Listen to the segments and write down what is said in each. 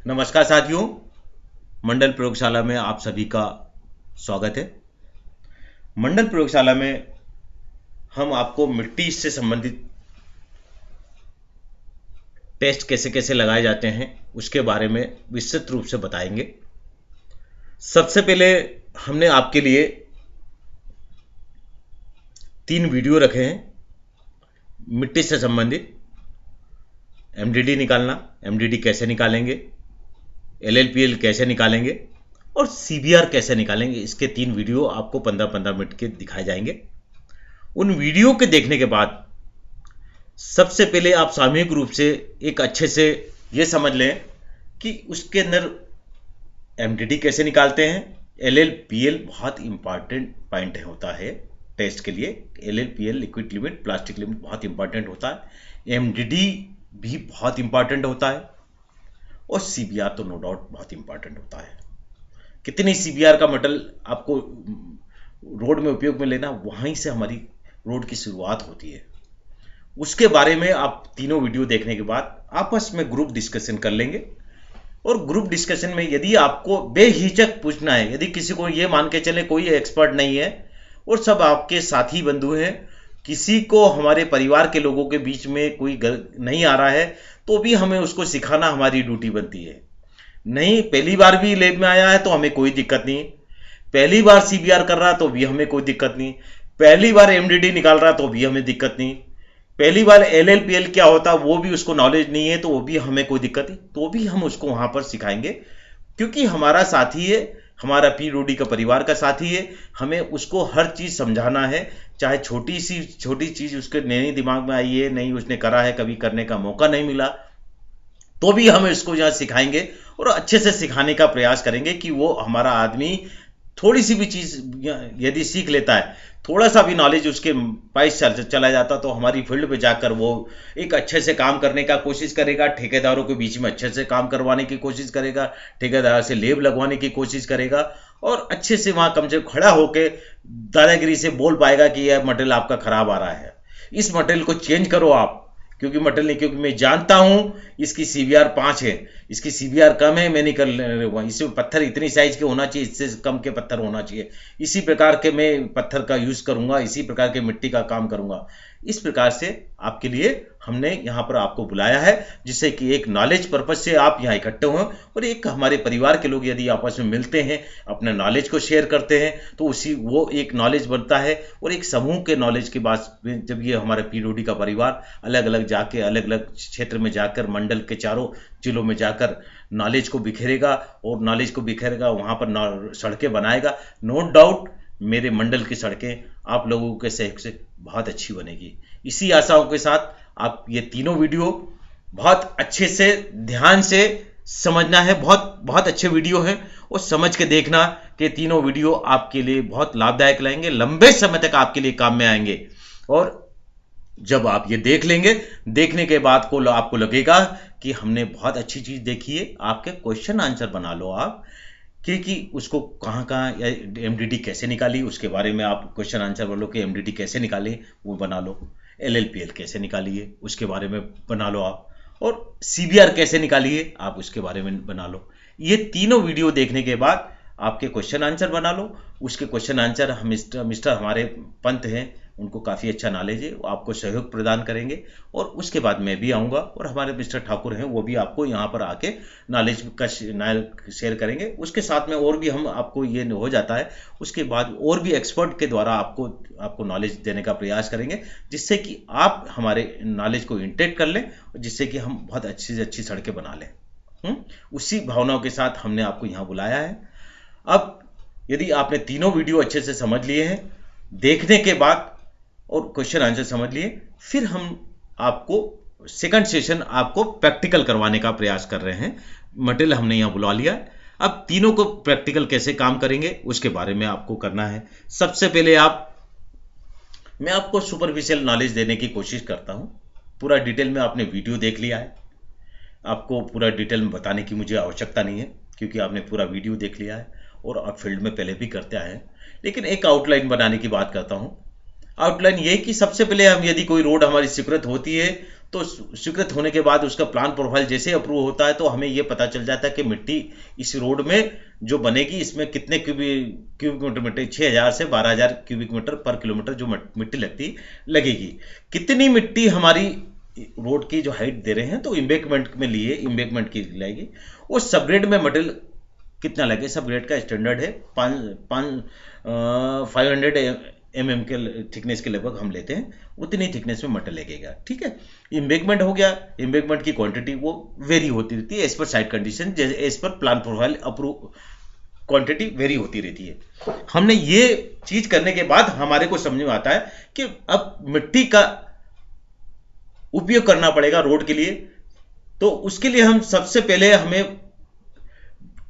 नमस्कार साथियों, मंडल प्रयोगशाला में आप सभी का स्वागत है। मंडल प्रयोगशाला में हम आपको मिट्टी से संबंधित टेस्ट कैसे कैसे लगाए जाते हैं उसके बारे में विस्तृत रूप से बताएंगे। सबसे पहले हमने आपके लिए 3 वीडियो रखे हैं मिट्टी से संबंधित। एमडीडी निकालना, एमडीडी कैसे निकालेंगे, एलएलपीएल कैसे निकालेंगे और सीबीआर कैसे निकालेंगे। इसके 3 वीडियो आपको 15-15 मिनट के दिखाए जाएंगे। उन वीडियो के देखने के बाद सबसे पहले आप सामूहिक रूप से एक अच्छे से ये समझ लें कि उसके अंदर एमडीडी कैसे निकालते हैं। एलएलपीएल बहुत इंपॉर्टेंट पॉइंट होता है टेस्ट के लिए। एलएलपीएल लिक्विड लिमिट, प्लास्टिक लिमिट बहुत इंपॉर्टेंट होता है। एमडीडी भी बहुत इंपॉर्टेंट होता है और सीबीआर तो नो डाउट बहुत इंपॉर्टेंट होता है। कितनी सीबीआर का मेटल आपको रोड में उपयोग में लेना, वहीं से हमारी रोड की शुरुआत होती है। उसके बारे में आप तीनों वीडियो देखने के बाद आपस में ग्रुप डिस्कशन कर लेंगे। और ग्रुप डिस्कशन में यदि आपको बेहिचक पूछना है, यदि किसी को ये मान के चले कोई एक्सपर्ट नहीं है और सब आपके साथी बंधु हैं, किसी को हमारे परिवार के लोगों के बीच में कोई नहीं आ रहा है, तो भी हमें उसको सिखाना हमारी ड्यूटी बनती है। नहीं, पहली बार भी लैब में आया है तो हमें कोई दिक्कत नहीं, पहली बार सीबीआर कर रहा तो भी हमें कोई दिक्कत नहीं, पहली बार एमडीडी निकाल रहा तो भी हमें दिक्कत नहीं, पहली बार एलएलपीएल क्या होता वो भी उसको नॉलेज नहीं है तो वो भी हमें कोई दिक्कत नहीं, तो भी हम उसको वहां पर सिखाएंगे। क्योंकि हमारा साथी है, हमारा पीडब्ल्यूडी का परिवार का साथी है, हमें उसको हर चीज समझाना है। चाहे छोटी चीज उसके नहीं दिमाग में आई है, नहीं उसने करा है, कभी करने का मौका नहीं मिला, तो भी हम इसको यहाँ सिखाएंगे और अच्छे से सिखाने का प्रयास करेंगे कि वो हमारा आदमी थोड़ी सी भी चीज यदि सीख लेता है, थोड़ा सा भी नॉलेज उसके पास चला जाता, तो हमारी फील्ड पे जाकर वो एक अच्छे से काम करने का कोशिश करेगा, ठेकेदारों के बीच में अच्छे से काम करवाने की कोशिश करेगा, ठेकेदार से लेब लगवाने की कोशिश करेगा और अच्छे से वहां कम से खड़ा होकर दादागिरी से बोल पाएगा कि यह मटेरियल आपका खराब आ रहा है, इस मटेरियल को चेंज करो आप, क्योंकि मटेरियल नहीं, क्योंकि मैं जानता हूं इसकी सीबीआर 5 है, इसकी सीबीआर कम है, मैं नहीं कर लूंगा, इसमें पत्थर इतनी साइज के होना चाहिए, इससे कम के पत्थर होना चाहिए, इसी प्रकार के मैं पत्थर का यूज करूंगा, इसी प्रकार के मिट्टी का काम करूंगा। इस प्रकार से आपके लिए हमने यहाँ पर आपको बुलाया है, जिससे कि एक नॉलेज पर्पज से आप यहाँ इकट्ठे हों और एक हमारे परिवार के लोग यदि आपस में मिलते हैं, अपने नॉलेज को शेयर करते हैं, तो उसी वो एक नॉलेज बनता है। और एक समूह के नॉलेज के बाद जब ये हमारे पीडब्ल्यूडी का परिवार अलग अलग जाके अलग अलग क्षेत्र में जाकर मंडल के चारों जिलों में जाकर नॉलेज को बिखेरेगा और नॉलेज को बिखेरेगा, वहाँ पर सड़कें बनाएगा, नो डाउट मेरे मंडल की सड़कें आप लोगों के सहयोग से बहुत अच्छी बनेगी। इसी आशाओं के साथ आप ये तीनों वीडियो बहुत अच्छे से ध्यान से समझना है। बहुत अच्छे वीडियो हैं और समझ के देखना कि तीनों वीडियो आपके लिए बहुत लाभदायक रहेंगे, लंबे समय तक आपके लिए काम में आएंगे। और जब आप ये देख लेंगे, देखने के बाद को आपको लगेगा कि हमने बहुत अच्छी चीज देखी है। आपके क्वेश्चन आंसर बना लो आप कि उसको कहाँ एमडीडी कैसे निकाली, उसके बारे में आप क्वेश्चन आंसर बोलो कि एमडीडी कैसे निकाली वो बना लो, एलएलपीएल कैसे निकाली है उसके बारे में बना लो आप, और सीबीआर कैसे निकाली है आप उसके बारे में बना लो। ये तीनों वीडियो देखने के बाद आपके क्वेश्चन आंसर बना लो। उसके क्वेश्चन आंसर हम मिस्टर हमारे पंत हैं, उनको काफ़ी अच्छा नॉलेज है, वो आपको सहयोग प्रदान करेंगे। और उसके बाद मैं भी आऊँगा और हमारे मिस्टर ठाकुर हैं, वो भी आपको यहाँ पर आके नॉलेज का शेयर करेंगे। उसके साथ में और भी हम आपको ये हो जाता है, उसके बाद और भी एक्सपर्ट के द्वारा आपको नॉलेज देने का प्रयास करेंगे, जिससे कि आप हमारे नॉलेज को इंटेक्ट कर लें और जिससे कि हम बहुत अच्छी से अच्छी सड़कें बना लें। उसी भावनाओं के साथ हमने आपको यहाँ बुलाया है। अब यदि आपने तीनों वीडियो अच्छे से समझ लिए हैं, देखने के बाद और क्वेश्चन आंसर समझ लिए, फिर हम आपको सेकंड सेशन आपको प्रैक्टिकल करवाने का प्रयास कर रहे हैं। मटेरियल हमने यहाँ बुला लिया है, अब तीनों को प्रैक्टिकल कैसे काम करेंगे उसके बारे में आपको करना है। सबसे पहले मैं आपको सुपरफिशियल नॉलेज देने की कोशिश करता हूँ। पूरा डिटेल में आपने वीडियो देख लिया है, आपको पूरा डिटेल में बताने की मुझे आवश्यकता नहीं है, क्योंकि आपने पूरा वीडियो देख लिया है और आप फील्ड में पहले भी करते आए हैं। लेकिन एक आउटलाइन बनाने की बात करता हूँ। आउटलाइन ये कि सबसे पहले हम यदि कोई रोड हमारी स्वीकृत होती है तो स्वीकृत होने के बाद उसका प्लान प्रोफाइल जैसे अप्रूव होता है तो हमें ये पता चल जाता है कि मिट्टी इस रोड में जो बनेगी इसमें कितने क्यूबिक मीटर मिट्टी 6000 से 12000 क्यूबिक मीटर पर किलोमीटर जो मिट्टी लगेगी। कितनी मिट्टी हमारी रोड की जो हाइट दे रहे हैं तो इम्बेकमेंट में लिए इम्बेकमेंट की लगेगी, वो सबग्रेड में मटेरियल कितना लगे। सबग्रेड का स्टैंडर्ड है 500 mm के थिकनेस के लगभग हम लेते हैं, उतनी थिकनेस में मटेरियल लगेगा। ठीक है, इम्बेकमेंट हो गया। इम्बेकमेंट की क्वांटिटी वो वेरी होती रहती है as per site condition, as per plan profile approve quantity vary होती रहती है। हमने ये चीज करने के बाद हमारे को समझ में आता है कि अब मिट्टी का उपयोग करना पड़ेगा रोड के लिए। तो उसके लिए हम सबसे पहले हमें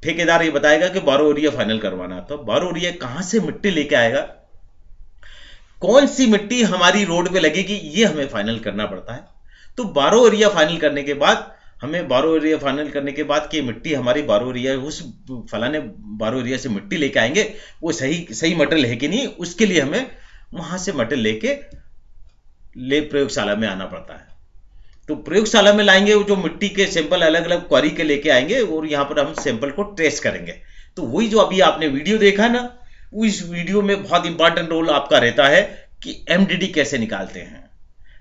ठेकेदार ये बताएगा कि बारो एरिया फाइनल करवाना। तो बारो एरिया कहां से मिट्टी लेके आएगा, कौन सी मिट्टी हमारी रोड पे लगेगी, ये हमें फाइनल करना पड़ता है। तो बारो एरिया फाइनल करने के बाद कि मिट्टी हमारी बारो एरिया, उस फलाने बारो एरिया से मिट्टी लेके आएंगे, वो सही मटेरियल है कि नहीं, उसके लिए हमें वहां से मटेरियल लेके प्रयोगशाला में आना पड़ता है। तो प्रयोगशाला में लाएंगे जो मिट्टी के सैंपल अलग अलग क्वारी के लेके आएंगे और यहाँ पर हम सैंपल को टेस्ट करेंगे। तो वही जो अभी आपने वीडियो देखा ना, उस वीडियो में बहुत इंपॉर्टेंट रोल आपका रहता है कि एमडीडी कैसे निकालते हैं।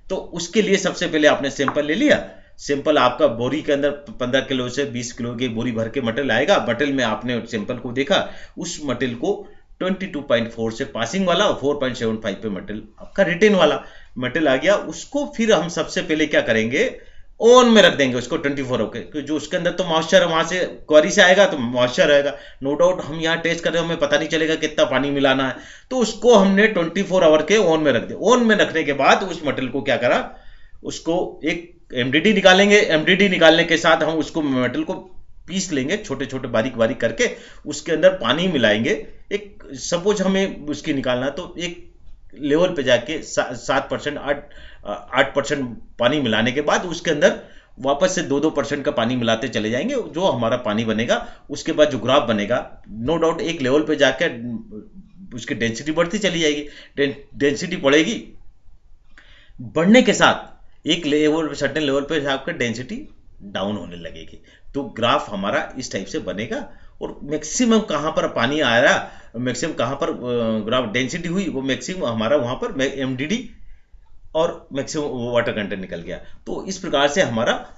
तो उसके लिए सबसे पहले आपने सैंपल ले लिया। सैंपल आपका बोरी के अंदर 15 किलो से 20 किलो की बोरी भर के मटेरियल आएगा। मटेरियल में आपने सैंपल को देखा, उस मटेरियल को 22.4 से पासिंग वाला और 4.75 पे मटेरियल आपका रिटेन वाला मटेरियल आ गया। उसको फिर हम सबसे पहले क्या करेंगे, ओवन में रख देंगे उसको 24 होकर, जो उसके अंदर तो मॉइस्चर वहां से क्वारी से आएगा तो मॉइस्चर रहेगा। नो डाउट हम यहाँ टेस्ट कर रहे हैं, हमें पता नहीं चलेगा कितना पानी मिलाना है, तो उसको हमने 24 आवर के ओवन में रख दिया। ओवन में रखने के बाद उस मटेरियल को क्या करा, उसको एक एमडीडी निकालेंगे। एमडीडी निकालने के साथ हम उसको मटेरियल को पीस लेंगे छोटे छोटे बारीक बारीक करके, उसके अंदर पानी मिलाएंगे। एक सपोज हमें उसकी निकालना, तो एक लेवल पे जाके 7% 8% पानी मिलाने के बाद उसके अंदर वापस से 2% का पानी मिलाते चले जाएंगे। जो हमारा पानी बनेगा उसके बाद जो ग्राफ बनेगा, नो डाउट एक लेवल पे जाके उसकी डेंसिटी बढ़ती चली जाएगी। डेंसिटी बढ़ेगी, बढ़ने के साथ एक लेवल सर्टेन लेवल पे आपका डेंसिटी डाउन होने लगेगी। तो ग्राफ हमारा इस टाइप से बनेगा और मैक्सिमम कहां पर पानी आ रहा, मैक्सिमम कहां पर ग्राफ डेंसिटी हुई, वो मैक्सिमम हमारा वहां पर एमडीडी और मैक्सिमम वाटर कंटेंट निकल गया। तो इस प्रकार से हमारा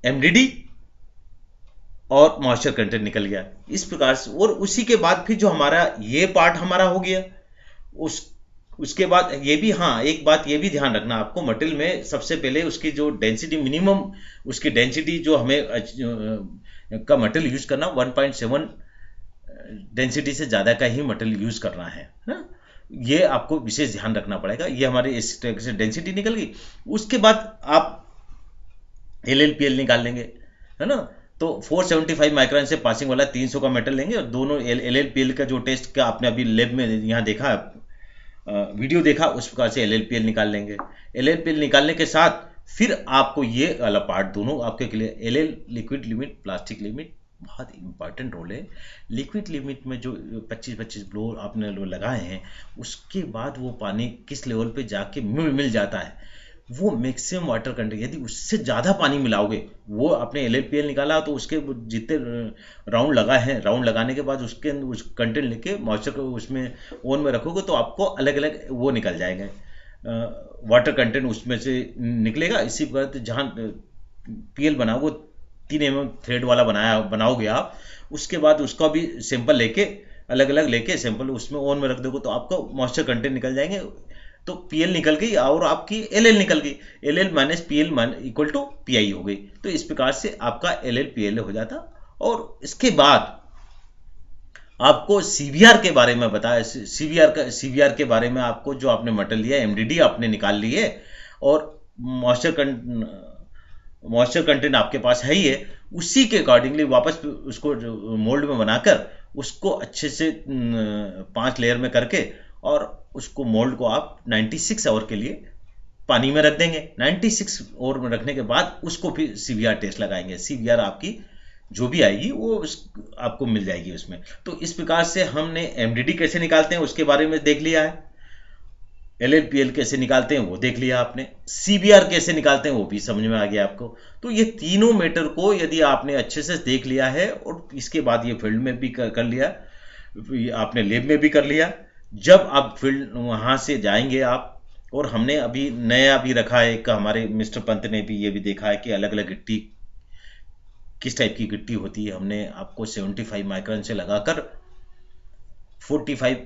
एमडीडी और मॉइस्चर कंटेंट निकल गया इस प्रकार से। और उसी के बाद फिर जो हमारा ये पार्ट हमारा हो गया, उसके बाद ये भी, हाँ एक बात ये भी ध्यान रखना आपको, मटेरियल में सबसे पहले उसकी जो डेंसिटी मिनिमम, उसकी डेंसिटी जो हमें का मटेरियल यूज करना 1.7 डेंसिटी से ज्यादा का ही मटेरियल यूज करना है ना, ये आपको विशेष ध्यान रखना पड़ेगा। ये हमारी इस तरह से डेंसिटी निकल गई। उसके बाद आप LLPL निकाल लेंगे, है ना। तो 475 माइक्रोन से पासिंग वाला 300 का मेटल लेंगे और दोनों LLPL का जो टेस्ट का आपने अभी लैब में यहाँ देखा, वीडियो देखा, उस प्रकार से LLPL निकाल लेंगे। LLPL निकालने के साथ फिर आपको ये वाला पार्ट दोनों आपके clear, LL liquid limit, plastic limit बहुत इंपॉर्टेंट रोल है। लिक्विड लिमिट में जो 25-25 ब्लो आपने लगाए हैं, उसके बाद वो पानी किस लेवल पे जाके मिल जाता है, वो मैक्सिमम वाटर कंटेंट, यदि उससे ज़्यादा पानी मिलाओगे, वो आपने LLPL निकाला तो उसके जितने राउंड लगाए हैं, राउंड लगाने के बाद उसके उस कंटेंट लेके मॉइस्चर को उसमें ओवन में रखोगे तो आपको अलग अलग वो निकल जाएंगे, वाटर कंटेंट उसमें से निकलेगा। इसी प्रकार जहाँ PL बनाओगे 3 mm थ्रेड वाला बनाओगे आप, उसके बाद उसका भी सैंपल लेके अलग अलग लेके सैंपल उसमें ओवन में रख दोगे तो आपका मॉइस्चर कंटेंट निकल जाएंगे। तो PL निकल गई और आपकी LL निकल गई, LL minus PL equal to PI हो गई। तो इस प्रकार से आपका LLPL हो जाता। और इसके बाद आपको CVR के बारे में बताया, CVR के बारे में आपको जो आपने मटेरियल लिया, MDD आपने निकाल ली है और मॉइस्चर कंटेंट आपके पास है ही है, उसी के अकॉर्डिंगली वापस उसको मोल्ड में बनाकर उसको अच्छे से 5 लेयर में करके और उसको मोल्ड को आप 96 आवर के लिए पानी में रख देंगे। 96 आवर में रखने के बाद उसको फिर CVR टेस्ट लगाएंगे। CVR आपकी जो भी आएगी वो आपको मिल जाएगी उसमें। तो इस प्रकार से हमने MDD कैसे निकालते हैं उसके बारे में देख लिया है। LLPL कैसे निकालते हैं वो देख लिया आपने, CBR कैसे निकालते हैं वो भी समझ में आ गया आपको। तो ये तीनों मैटर को यदि आपने अच्छे से देख लिया है और इसके बाद ये फील्ड में भी कर लिया, आपने लैब में भी कर लिया, जब आप फील्ड वहां से जाएंगे आप, और हमने अभी नया भी रखा है एक, हमारे मिस्टर पंत ने भी ये भी देखा है कि अलग अलग गिट्टी किस टाइप की गिट्टी होती है। हमने आपको 75 माइक्रोन से लगाकर 45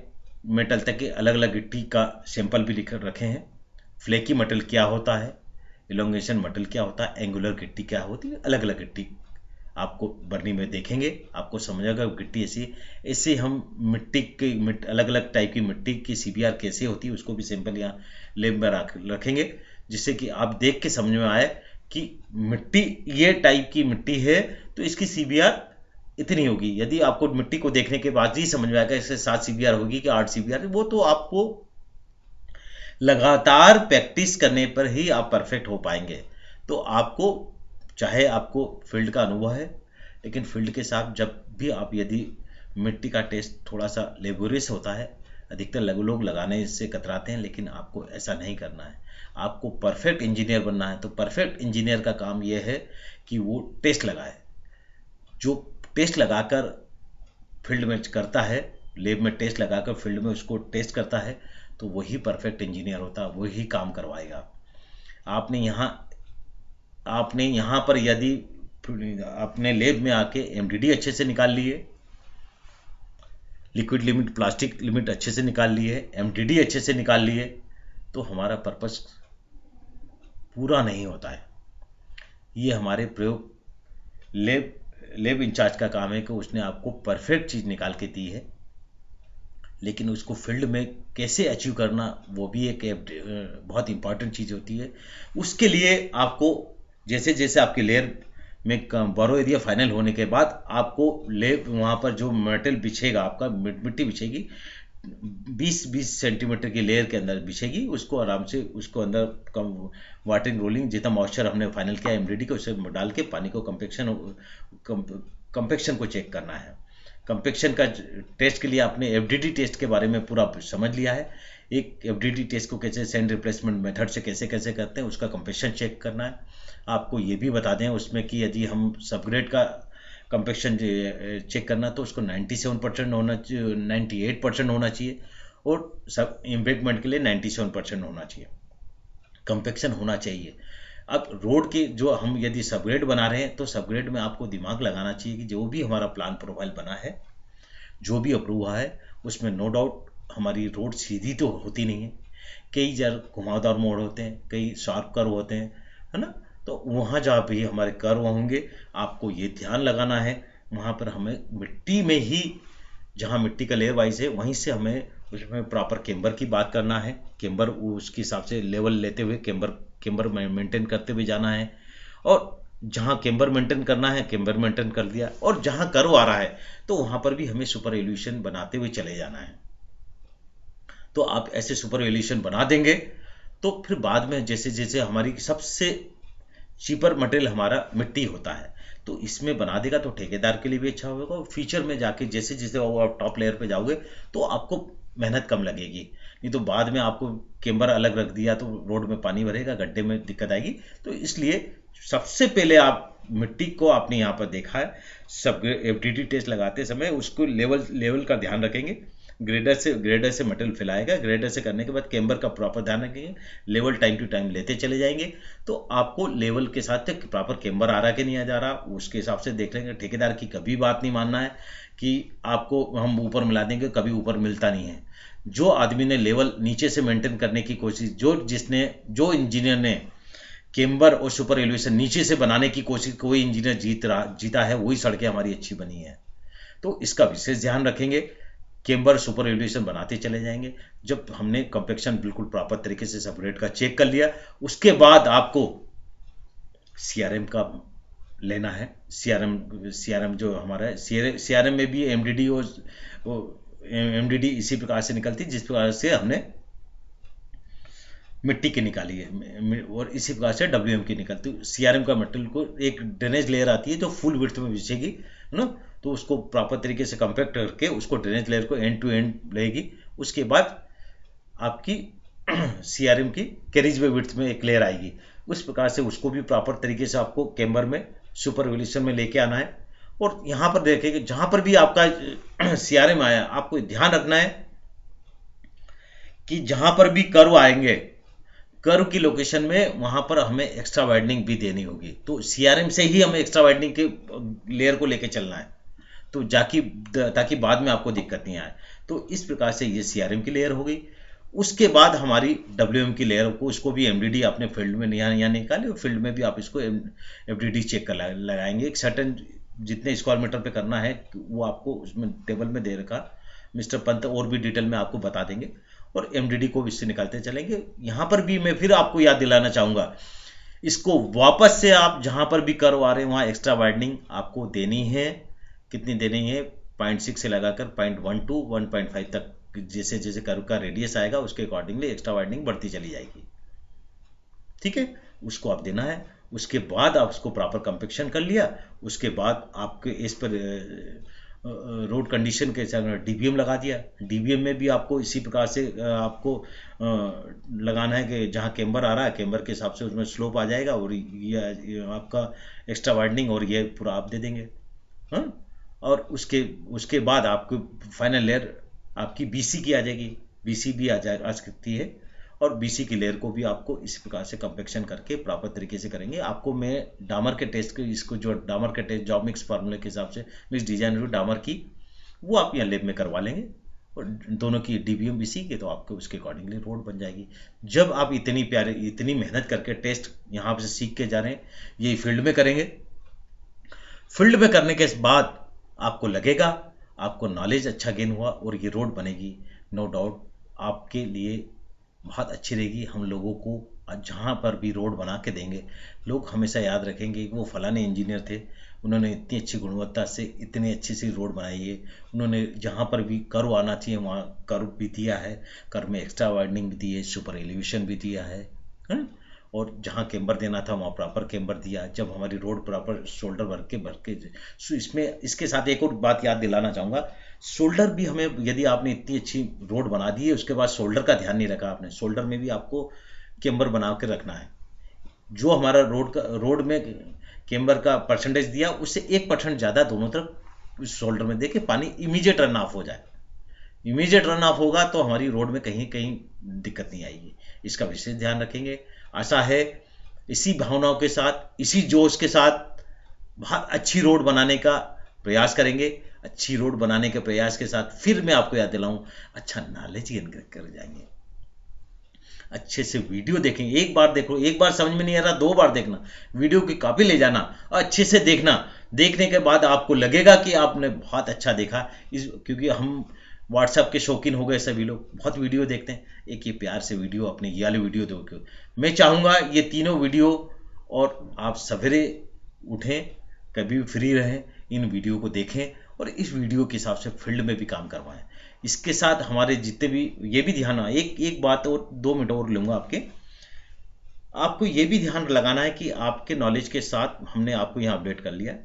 मेटल तक के अलग अलग गिट्टी का सैंपल भी लिख रखे हैं। फ्लेकी मेटल क्या होता है, इलोंगेशन मेटल क्या होता है, एंगुलर गिट्टी क्या होती है, अलग अलग गिट्टी आपको बरनी में देखेंगे, आपको समझेगा गिट्टी ऐसी। ऐसे हम मिट्टी की अलग अलग टाइप की मिट्टी की CBR कैसे होती है उसको भी सैंपल यहाँ लैब में रखेंगे, जिससे कि आप देख के समझ में आए कि मिट्टी ये टाइप की मिट्टी है तो इसकी CBR इतनी होगी। यदि आपको मिट्टी को देखने के बाद ही समझ में आएगा इससे 7 CBR होगी कि 8 CBR, वो तो आपको लगातार प्रैक्टिस करने पर ही आप परफेक्ट हो पाएंगे। तो आपको चाहे आपको फील्ड का अनुभव है, लेकिन फील्ड के साथ जब भी आप यदि मिट्टी का टेस्ट थोड़ा सा लेबोरियस होता है, अधिकतर लोग लगाने से कतराते हैं, लेकिन आपको ऐसा नहीं करना है। आपको परफेक्ट इंजीनियर बनना है। तो परफेक्ट इंजीनियर का काम यह है कि वो टेस्ट लगाए, जो टेस्ट लगाकर फील्ड में करता है, लैब में टेस्ट लगाकर फील्ड में उसको टेस्ट करता है, तो वही परफेक्ट इंजीनियर होता है, वही काम करवाएगा। आपने यहाँ पर यदि आपने लैब में आके MDD अच्छे से निकाल लिए, लिक्विड लिमिट प्लास्टिक लिमिट अच्छे से निकाल लिए, MDD अच्छे से निकाल लिए, तो हमारा पर्पस पूरा नहीं होता है। ये हमारे प्रयोग लैब इंचार्ज का काम है कि उसने आपको परफेक्ट चीज़ निकाल के दी है, लेकिन उसको फील्ड में कैसे अचीव करना वो भी एक बहुत इंपॉर्टेंट चीज़ होती है। उसके लिए आपको जैसे जैसे आपके लेयर में बोरो एरिया फाइनल होने के बाद आपको लेब वहाँ पर जो मेटल बिछेगा, आपका मिट्टी बिछेगी 20-20 सेंटीमीटर की लेयर के अंदर बिछेगी, उसको आराम से उसको अंदर कम वाटरिंग रोलिंग जितना मॉइस्चर हमने फाइनल किया MDD को उसे डाल के पानी को कंपेक्शन को चेक करना है। कंपेक्शन का टेस्ट के लिए आपने FDD टेस्ट के बारे में पूरा समझ लिया है। एक FDD टेस्ट को कैसे सैंड रिप्लेसमेंट मेथड से कैसे कैसे करते हैं, उसका कंपेक्शन चेक करना है। आपको ये भी बता दें उसमें कि यदि हम सबग्रेड का कंपेक्शन चेक करना तो उसको 97% होना चाहिए, 98% होना चाहिए, और सब एम्बेडमेंट के लिए 97% होना चाहिए, कंपेक्शन होना चाहिए। अब रोड के जो हम यदि सबग्रेड बना रहे हैं तो सबग्रेड में आपको दिमाग लगाना चाहिए कि जो भी हमारा प्लान प्रोफाइल बना है, जो भी अप्रूव हुआ है, उसमें नो डाउट हमारी रोड सीधी तो होती नहीं है, कई जगह घुमावदार मोड़ होते हैं, कई शार्प कर्व होते हैं, है ना। तो वहाँ जहाँ भी हमारे कर्व होंगे आपको ये ध्यान लगाना है, वहाँ पर हमें मिट्टी में ही जहाँ मिट्टी का लेयर वाइज है वहीं से हमें उसमें प्रॉपर केम्बर की बात करना है। केम्बर उसके हिसाब से लेवल लेते हुए केम्बर मेंटेन करते हुए जाना है, और जहाँ केम्बर मेंटेन करना है केम्बर मेंटेन कर दिया, और जहाँ कर्व आ रहा है तो वहाँ पर भी हमें सुपर एल्यूशन बनाते हुए चले जाना है। तो आप ऐसे सुपर एल्यूशन बना देंगे तो फिर बाद में जैसे जैसे हमारी सबसे चीपर मटेरियल हमारा मिट्टी होता है, तो इसमें बना देगा तो ठेकेदार के लिए भी अच्छा होगा, और फ्यूचर में जाके जैसे जैसे आप टॉप लेयर पे जाओगे तो आपको मेहनत कम लगेगी। नहीं तो बाद में आपको केम्बर अलग रख दिया तो रोड में पानी भरेगा, गड्ढे में दिक्कत आएगी। तो इसलिए सबसे पहले आप मिट्टी को आपने यहाँ पर देखा है, सब FDD टेस्ट लगाते समय उसको लेवल का ध्यान रखेंगे, ग्रेडर से मटेरियल फैलाएगा, ग्रेडर से करने के बाद केम्बर का प्रॉपर ध्यान रखेंगे, लेवल टाइम टू टाइम लेते चले जाएंगे, तो आपको लेवल के साथ प्रॉपर केम्बर आ रहा कि नहीं आ जा रहा उसके हिसाब से देख लेंगे। ठेकेदार की कभी बात नहीं मानना है कि आपको हम ऊपर मिला देंगे, कभी ऊपर मिलता नहीं है। जो आदमी ने लेवल नीचे से मेंटेन करने की कोशिश, जो इंजीनियर ने केम्बर और सुपर एलिवेशन नीचे से बनाने की कोशिश, कोई इंजीनियर जीता है, वही सड़कें हमारी अच्छी बनी है। तो इसका विशेष ध्यान रखेंगे, केम्बर सुपर एलिवेशन बनाते चले जाएंगे। जब हमने कंपेक्शन बिल्कुल प्रॉपर तरीके से सेपरेट का चेक कर लिया, उसके बाद आपको CRM का लेना है। CRM जो हमारा है, CRM में भी MDD इसी प्रकार से निकलती है जिस प्रकार से हमने मिट्टी की निकाली है, और इसी प्रकार से WM की निकलती है। CRM का मटेरियल को एक ड्रेनेज लेयर आती है जो फुल विड्थ में बिछेगी ना, तो उसको प्रॉपर तरीके से कंपैक्ट करके उसको ड्रेनेज लेयर को एंड टू एंड लेगी। उसके बाद आपकी CRM की कैरिज वे विड्थ में एक लेयर आएगी। उस प्रकार से उसको भी प्रॉपर तरीके से आपको कैम्बर में सुपर रिवोल्यूशन में लेके आना है। और यहाँ पर देखें कि जहाँ पर भी आपका CRM आया, आपको ध्यान रखना है कि जहाँ पर भी कर्व आएंगे, कर्व की लोकेशन में वहाँ पर हमें एक्स्ट्रा वाइडनिंग भी देनी होगी। तो CRM से ही हमें एक्स्ट्रा वाइडनिंग के लेयर को लेके चलना है, तो ताकि बाद में आपको दिक्कत नहीं आए। तो इस प्रकार से ये CRM की लेयर हो गई। उसके बाद हमारी WM की लेयर को, उसको भी MDD अपने फील्ड में यहाँ निकाले, और फील्ड में भी आप इसको FDD चेक कर लगाएंगे। एक सर्टन जितने स्क्वायर मीटर पे करना है वो आपको उसमें टेबल में दे रखा, मिस्टर पंत और भी डिटेल में आपको बता देंगे, और MDD को इससे निकालते चलेंगे। यहाँ पर भी मैं फिर आपको याद दिलाना चाहूँगा, इसको वापस से आप जहाँ पर भी कर्व आ रहे हैं वहाँ एक्स्ट्रा वाइडनिंग आपको देनी है। कितनी देनी है? 0.6 से लगाकर 0.1 to 1.5 तक, जैसे जैसे कर्व का रेडियस आएगा उसके अकॉर्डिंगली एक्स्ट्रा वाइडनिंग बढ़ती चली जाएगी। ठीक है, उसको आप देना है। उसके बाद आप उसको प्रॉपर कंपेक्शन कर लिया। उसके बाद आपके इस पर रोड कंडीशन के DBM लगा दिया। DBM में भी आपको इसी प्रकार से आपको लगाना है कि जहाँ कैम्बर आ रहा है, कैम्बर के हिसाब से उसमें स्लोप आ जाएगा, और ये आपका एक्स्ट्रा वाइडनिंग और ये पूरा आप दे देंगे। हाँ, और उसके बाद आपको फाइनल लेयर आपकी BC की आ जाएगी। BC भी आ सकती है, और BC की लेयर को भी आपको इस प्रकार से कंपेक्शन करके प्रॉपर तरीके से करेंगे। आपको मैं डामर के टेस्ट के, इसको जो डामर के टेस्ट जॉब मिक्स फार्मूले के हिसाब से मिक्स डिजाइन डामर की, वो आप यहाँ लैब में करवा लेंगे, और दोनों की DBM BC के, तो आपको उसके अकॉर्डिंगली रोड बन जाएगी। जब आप इतनी मेहनत करके टेस्ट यहाँ से सीख के जा रहे हैं, ये फील्ड में करेंगे। फील्ड में करने के बाद आपको लगेगा आपको नॉलेज अच्छा गेन हुआ, और ये रोड बनेगी, नो डाउट आपके लिए बहुत अच्छी रहेगी। हम लोगों को जहाँ पर भी रोड बना के देंगे, लोग हमेशा याद रखेंगे कि वो फलाने इंजीनियर थे, उन्होंने इतनी अच्छी गुणवत्ता से इतनी अच्छी सी रोड बनाई है। उन्होंने जहाँ पर भी कर्व आना चाहिए वहाँ कर्व भी दिया है, कर्व में एक्स्ट्रा वाइडनिंग भी दी है, सुपर एलिवेशन भी दिया है, और जहाँ कैम्बर देना था वहाँ प्रॉपर कैम्बर दिया। जब हमारी रोड प्रॉपर शोल्डर भर के इसमें, इसके साथ एक और बात याद दिलाना चाहूँगा, शोल्डर भी हमें, यदि आपने इतनी अच्छी रोड बना दी है, उसके बाद शोल्डर का ध्यान नहीं रखा आपने, शोल्डर में भी आपको कैम्बर बना के रखना है। जो हमारा रोड में कैम्बर का परसेंटेज दिया, उससे 1% ज़्यादा दोनों तरफ शोल्डर में दे के पानी इमीडिएट रन ऑफ हो जाए। इमीडिएट रन ऑफ होगा तो हमारी रोड में कहीं कहीं दिक्कत नहीं आएगी। इसका विशेष ध्यान रखेंगे। आशा है इसी भावनाओं के साथ, इसी जोश के साथ बहुत अच्छी रोड बनाने का प्रयास करेंगे। अच्छी रोड बनाने के प्रयास के साथ फिर मैं आपको याद दिलाऊं, अच्छा नॉलेज गेन कर जाएंगे। अच्छे से वीडियो देखेंगे, एक बार देखो, एक बार समझ में नहीं आ रहा 2 बार देखना, वीडियो की कॉपी ले जाना, अच्छे से देखना। देखने के बाद आपको लगेगा कि आपने बहुत अच्छा देखा। क्योंकि हम व्हाट्सएप के शौकीन हो गए सभी लोग, बहुत वीडियो देखते हैं। एक ये प्यार से वीडियो, अपने ये वाले वीडियो देखो। मैं चाहूँगा ये तीनों वीडियो, और आप सवेरे उठें, कभी भी फ्री रहें, इन वीडियो को देखें, और इस वीडियो के हिसाब से फील्ड में भी काम करवाएं। इसके साथ हमारे जितने भी, ये भी ध्यान, एक बात और 2 मिनट और लूँगा आपको ये भी ध्यान लगाना है कि आपके नॉलेज के साथ हमने आपको यहाँ अपडेट कर लिया।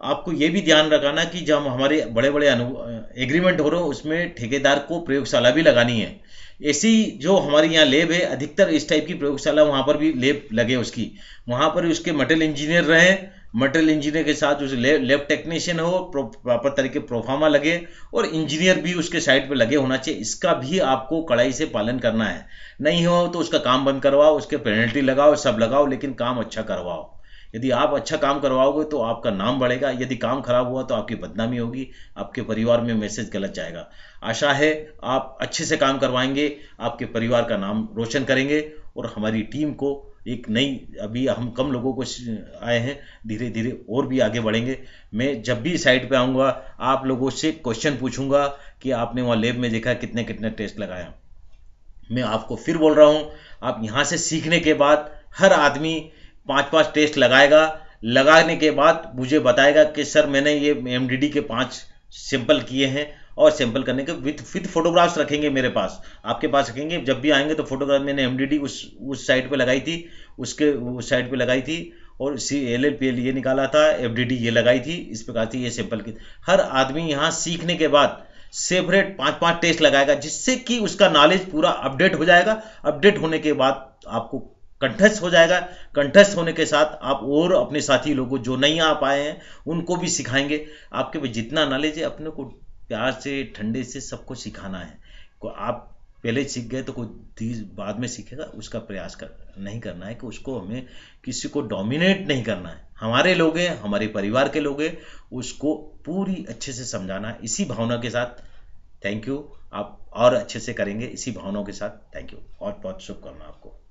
आपको ये भी ध्यान रखना कि जब हमारे बड़े बड़े एग्रीमेंट हो रहे हो, उसमें ठेकेदार को प्रयोगशाला भी लगानी है। ऐसी जो हमारी यहाँ लैब है, अधिकतर इस टाइप की प्रयोगशाला, वहाँ पर भी लैब लगे उसकी, वहाँ पर उसके मटेरियल इंजीनियर रहे, मटेरियल इंजीनियर के साथ उस लैब टेक्नीशियन हो, प्रॉपर तरीके प्रोफार्मा लगे, और इंजीनियर भी उसके साइड पे लगे होना चाहिए। इसका भी आपको कड़ाई से पालन करना है। नहीं हो तो उसका काम बंद करवाओ, उसके पेनल्टी लगाओ, सब लगाओ, लेकिन काम अच्छा करवाओ। यदि आप अच्छा काम करवाओगे तो आपका नाम बढ़ेगा। यदि काम खराब हुआ तो आपकी बदनामी होगी, आपके परिवार में मैसेज गलत जाएगा। आशा है आप अच्छे से काम करवाएंगे, आपके परिवार का नाम रोशन करेंगे, और हमारी टीम को एक नई, अभी हम कम लोगों को आए हैं, धीरे धीरे और भी आगे बढ़ेंगे। मैं जब भी साइट पे आऊँगा आप लोगों से क्वेश्चन पूछूंगा कि आपने वहाँ लैब में देखा कितने कितने टेस्ट लगाया। मैं आपको फिर बोल रहा हूँ, आप यहाँ से सीखने के बाद हर आदमी 5-5 टेस्ट लगाएगा। लगाने के बाद मुझे बताएगा कि सर मैंने ये MDD के 5 सैंपल किए हैं, और सैंपल करने के विद फोटोग्राफ्स रखेंगे मेरे पास, आपके पास रखेंगे। जब भी आएंगे तो फोटोग्राफ, मैंने MDD उस साइट पे लगाई थी, उस साइट पे लगाई थी, और LLPL ये निकाला था, FDD ये लगाई थी। इस प्रकार से ये सैंपल की। हर आदमी यहाँ सीखने के बाद सेपरेट 5-5 टेस्ट लगाएगा, जिससे कि उसका नॉलेज पूरा अपडेट हो जाएगा। अपडेट होने के बाद आपको कंठस्थ हो जाएगा। कंठस्थ होने के साथ आप और अपने साथी लोगों जो नहीं आ पाए हैं उनको भी सिखाएंगे। आपके पास जितना नॉलेज है अपने को प्यार से, ठंडे से सबको सिखाना है। को आप पहले सीख गए तो कोई बाद में सीखेगा, उसका प्रयास नहीं करना है कि उसको हमें किसी को डोमिनेट नहीं करना है। हमारे लोग हैं, हमारे परिवार के लोग हैं, उसको पूरी अच्छे से समझाना है। इसी भावना के साथ थैंक यू। आप और अच्छे से करेंगे इसी भावनाओं के साथ। थैंक यू और बहुत शुभकामना आपको।